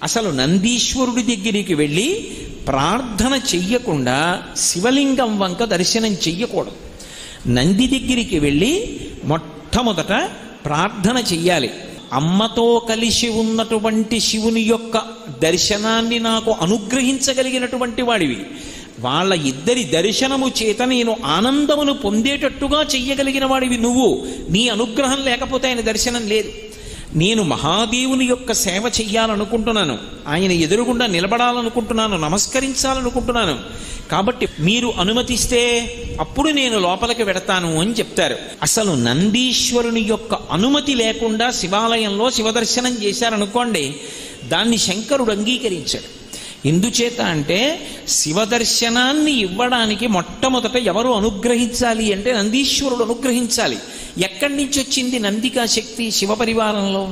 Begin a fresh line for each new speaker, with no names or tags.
అసలు నందీశ్వరుడి దగ్గరికి వెళ్ళి ప్రార్థన చెయ్యకుండా శివలింగం వంక దర్శనం చెయ్యకూడదు. నంది దగ్గరికి వెళ్ళి మొట్టమొదట ప్రార్థన చెయ్యాలి. అమ్మతో కలిసి ఉన్నటువంటి శివుని యొక్క దర్శనాన్ని నాకు అనుగ్రహించగలిగినటువంటి వాడివి, వాళ్ళ ఇద్దరి దర్శనము చేత నేను ఆనందమును పొందేటట్టుగా చెయ్యగలిగిన వాడివి నువ్వు. నీ అనుగ్రహం లేకపోతే ఆయన దర్శనం లేదు. నేను మహాదేవుని యొక్క సేవ చెయ్యాలనుకుంటున్నాను, ఆయన ఎదురుగుండా నిలబడాలనుకుంటున్నాను, నమస్కరించాలనుకుంటున్నాను. కాబట్టి మీరు అనుమతిస్తే అప్పుడు నేను లోపలికి వెడతాను అని చెప్తారు. అసలు నందీశ్వరుని యొక్క అనుమతి లేకుండా శివాలయంలో శివదర్శనం చేశారనుకోండి, దాన్ని శంకరుడు అంగీకరించాడు. ఎందుచేత అంటే శివదర్శనాన్ని ఇవ్వడానికి మొట్టమొదట ఎవరు అనుగ్రహించాలి అంటే నందీశ్వరుడు అనుగ్రహించాలి. ఎక్కడి నుంచి వచ్చింది నందికా శక్తి శివ పరివారంలో?